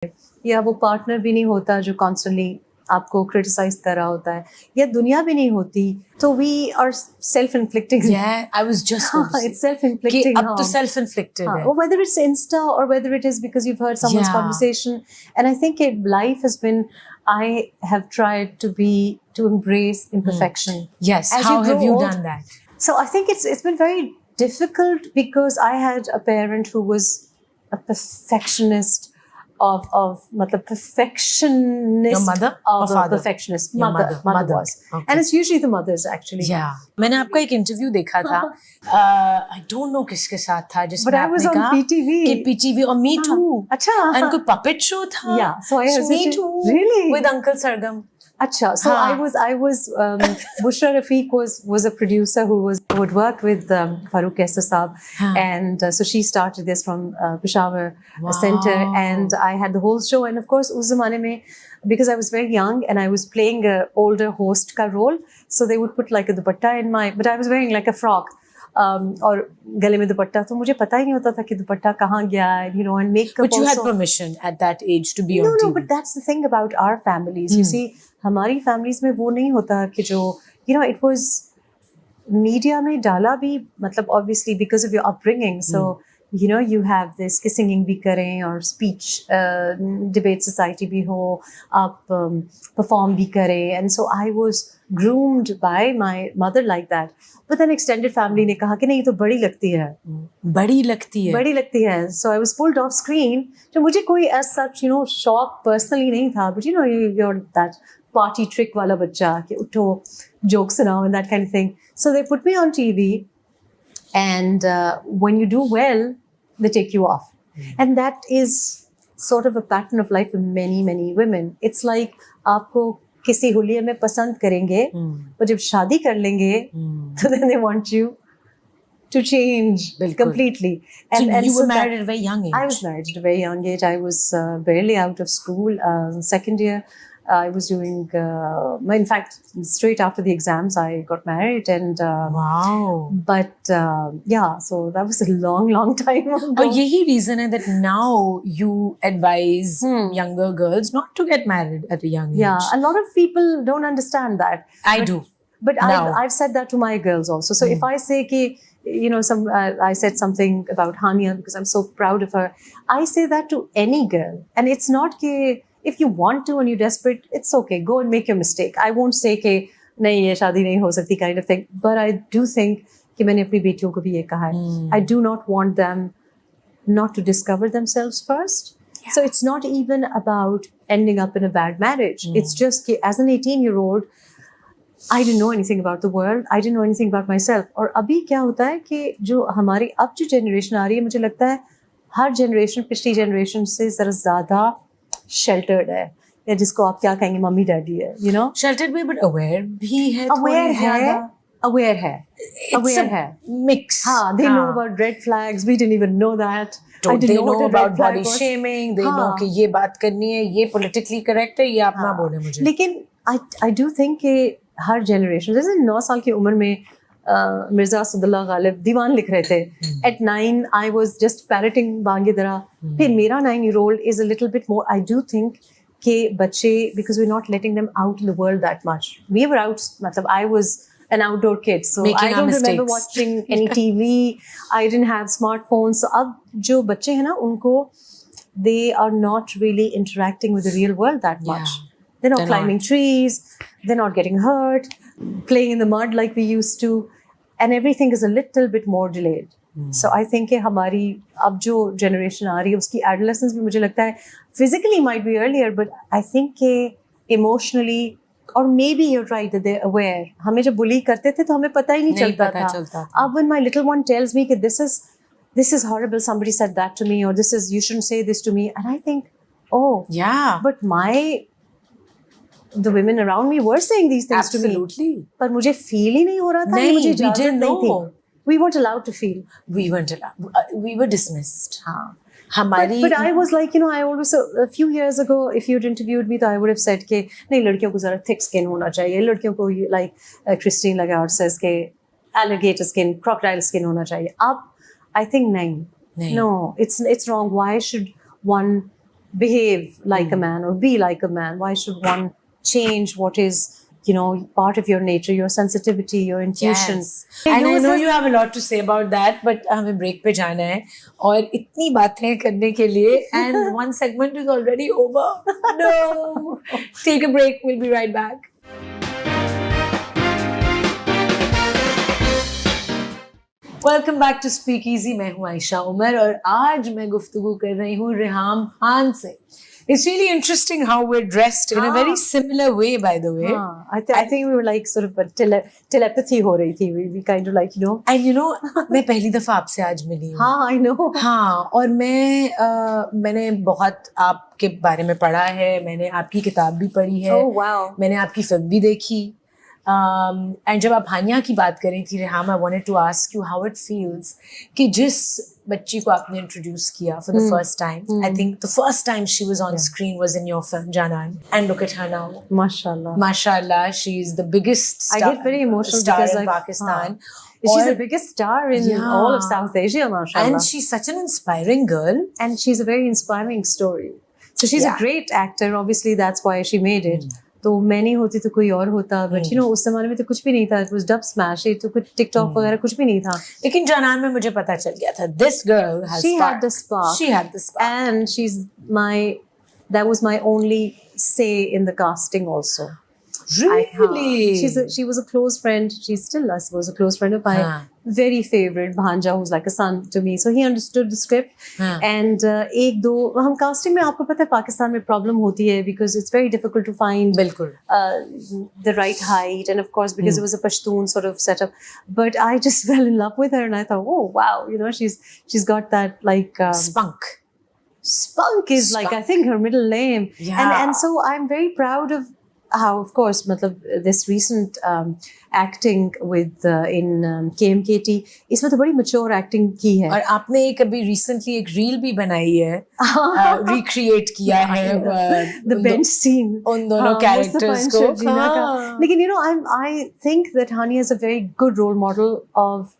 या वो पार्टनर भी नहीं होता जो कॉन्स्टेंटली आपको क्रिटिसाइज कर रहा होता है, या दुनिया भी नहीं होती, तो we are self inflicting. Yeah, I was just going to say. It's self-inflicting Up to harm. self-inflicted. Or hai. whether it's Insta or whether it is because you've heard someone's Yeah. conversation. And I think life has been, I have tried to embrace imperfection. Yes, As how you grow have you old- done that? So I think it's been very difficult because I had a parent who was a perfectionist of matlab perfectionist. Your mother of or a father? perfectionist. Your Mother mother. was. Okay. And it's usually the mothers actually. Yeah. मैंने आपका एक interview देखा था. I don't know किसके साथ था जिसमें But I was आपने on कहा PTV. कि PTV और Me Too. अच्छा. And कोई puppet show था. Yeah, so I Me hesitated. Too. Really? With Uncle Sargam. Acha, so हाँ. I was Bushra Rafiq was a producer who would work with Farooq Kaisar Saab, हाँ. and so she started this from Peshawar Wow. Center, and I had the whole show, and of course us zamane mein, because I was very young and I was playing a older host ka role, so they would put like a dupatta in my, but I was wearing like a frock. और गले में दुपट्टा, तो मुझे पता ही नहीं होता था कि दुपट्टा कहाँ गया, you know, and makeup. But you had also. permission at that age to be on No, TV. but that's the thing about our families. You see, हमारी families में वो नहीं होता कि जो, you know, it was media में डाला भी, मतलब obviously because of your upbringing. So, you know, you have this कि singing भी करें और speech debate society भी हो, आप perform भी करें, and so I was groomed by my mother like that. But then extended family ने कहा कि नहीं, ये तो बड़ी लगती है. बड़ी लगती है. बड़ी लगती है. So I was pulled off screen. जो मुझे कोई as such, you know, शौक personally नहीं था. But you know, you're that party trick वाला बच्चा कि उठो, jokes सुनाओ and that kind of thing. So they put me on TV, and when you do well, they take you off. And that is sort of a pattern of life for many, many women. It's like आपको किसी हुलिये में पसंद करेंगे, और जब शादी कर लेंगे, तो then they want you to change completely. And you so were married at a very young age. I was married at a very young age. I was barely out of school. Second year, I was doing, in fact, straight after the exams, I got married. And Wow. But yeah, so that was a long, long time ago. और यही reason है that now you advise younger girls not to get married at a young age. Yeah, a lot of people don't understand that. I do. But Now. I've said that to my girls also. So if I say ki, you know, I said something about Hania because I'm so proud of her, I say that to any girl. And it's not ki, if you want to and you're desperate, it's okay. Go and make your mistake. I won't say कि नहीं ये शादी नहीं हो सकती kind of thing. But I do think कि मैंने अपनी बेटियों को भी ये कहा है. I do not want them not to discover themselves first. Yeah. So it's not even about ending up in a bad marriage. It's just कि as an 18-year-old, I didn't know anything about the world. I didn't know anything about myself. और अभी क्या होता है कि जो हमारी अब जो generation आ रही है, मुझे लगता है हर generation पिछली generation से ज़रा ज़्यादा sheltered है, या जिसको आप क्या कहेंगे, मम्मी डैडी है, you know. Sheltered भी, but aware भी है. Aware है, aware है, aware है. Mix. हाँ, they know about red flags. We didn't even know that. So they know what a red about flag body was. shaming. They know कि ये बात करनी है, ये politically correct है, ये आप ना बोले मुझे. लेकिन I do think कि हर generation, जैसे 9 साल की उम्र में मिर्जा असदुल्ला गालिब दीवान लिख रहे थे. At 9, I was just parroting बांगी तरह. फिर मेरा 9-year-old is a little bit more. I do think कि बच्चे, because we're not letting them out in the world that much. We were out, मतलब I was an outdoor kid, so Making I don't remember mistakes. watching any TV. I didn't have smartphones. So अब जो बच्चे हैं ना, उनको they are not really interacting with the real world that much. Yeah. They're not climbing trees. They're not getting hurt, playing in the mud like we used to, and everything is a little bit more delayed. So I think कि हमारी अब जो generation आ रही है, उसकी adolescence भी मुझे लगता है physically might be earlier, but I think कि emotionally, or maybe you're right that they're aware. हमें जब bully करते थे तो हमें पता ही नहीं चलता था. अब when my little one tells me कि this is horrible, somebody said that to me, or you shouldn't say this to me, and I think, oh yeah, but the women around me were saying these things to me. Absolutely. पर मुझे feel ही नहीं हो रहा था. नहीं, मुझे we इजाज़त didn't नहीं थी. know. We weren't allowed to feel. We weren't allowed. We were dismissed. हाँ. हमारी. But I was like, you know, I always, a few years ago, if you'd interviewed me, तो I would have said कि नहीं, लड़कियों को ज़रा thick skin होना चाहिए. लड़कियों को like Christine Lagarde says कि alligator skin, crocodile skin होना चाहिए. अब I think नहीं. No, it's wrong. Why should one behave like a man or be like a man? Why should one change what is, part of your nature, your sensitivity, your intuition? Yes. And I know you have a lot to say about that, but हमें break पे जाना है और इतनी बातें करने के लिए and one segment is already over. No. Take a break. We'll be right back. Welcome back to speak easy. मैं हूँ आयशा उमर और आज मैं गुफ्तगू कर रही हूँ रिहाम खान से. It's really interesting how we're dressed in a very similar way, by the way. I think we were like sort of a telepathy हो रही थी. We kind of like, And मैं पहली दफा आपसे आज मिली हूँ. हाँ, I know. हाँ, और मैंने बहुत आपके बारे में पढ़ा है. मैंने आपकी किताब भी पढ़ी है. Oh, wow. मैंने आपकी फिल्म भी देखी. एंड जब आप हानिया की बात कर रही थी Riham, I wanted to ask you how it feels कि जिस बच्ची को आपने इंट्रोड्यूस किया for the first time, I think the first time she was on screen was in your film Jaanaan, and look at her now. माशाल्लाह, she is the biggest I get very emotional because in Pakistan. She's the biggest star in all of South Asia, mashallah. And she's such an inspiring girl. And she's a very inspiring story. So she's a great actor. Obviously, that's why she made it. तो मैं नहीं होती तो कोई और होता, but उस जमाने में तो कुछ भी नहीं था. इट वाज डब स्मैश, तो कुछ टिकटॉक वगैरह कुछ भी नहीं था. लेकिन जानान में मुझे पता चल गया था, this girl has she had the spark. She had the spark and she is that was my only say in the casting also. Really? She was a close friend. She's still, I suppose, a close friend of my very favorite Bhanja, who's like a son to me. So he understood the script. And एक दो हम casting में, आपको पता है पाकिस्तान में problem होती है because it's very difficult to find the right height, and of course because it was a Pashtun sort of setup. But I just fell in love with her and I thought, oh wow, she's got that like spunk. Spunk is like, I think, her middle name. And so I'm very proud of how, of course, this recent acting with in KMKT, इसमें तो बड़ी mature acting की है. और आपने एक अभी recently एक reel भी बनाई है, recreate किया है the bench scene उन दोनों characters को. लेकिन I think that Hania is a very good role model of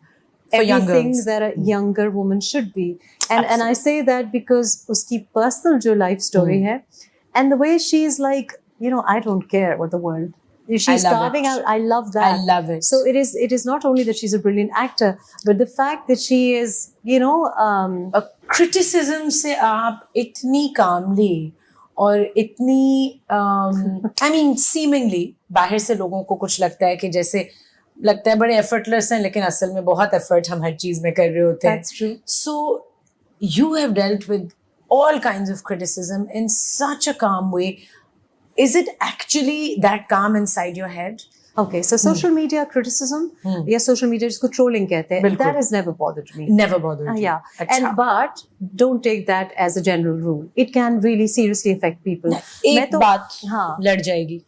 everything that a younger woman should be. And I say that because उसकी personal जो life story है, and the way she is like, I don't care what the world. She's carving out. I love that. I love it. So it is not only that she's a brilliant actor, but the fact that she is, a criticism से आप इतनी calmly और इतनी I mean seemingly बाहर से लोगों को कुछ लगता है कि जैसे लगता है बड़े effortless हैं, लेकिन असल में बहुत effort हम हर चीज में कर रहे होते हैं. That's true. So you have dealt with all kinds of criticism in such a calm way. Is it actually that calm inside your head? Okay, so social media criticism, social media जिसको trolling कहते हैं, that has never bothered me. Never bothered you. Yeah, but don't take that as a general rule. It can really seriously affect people. एक बात लड़ जाएगी.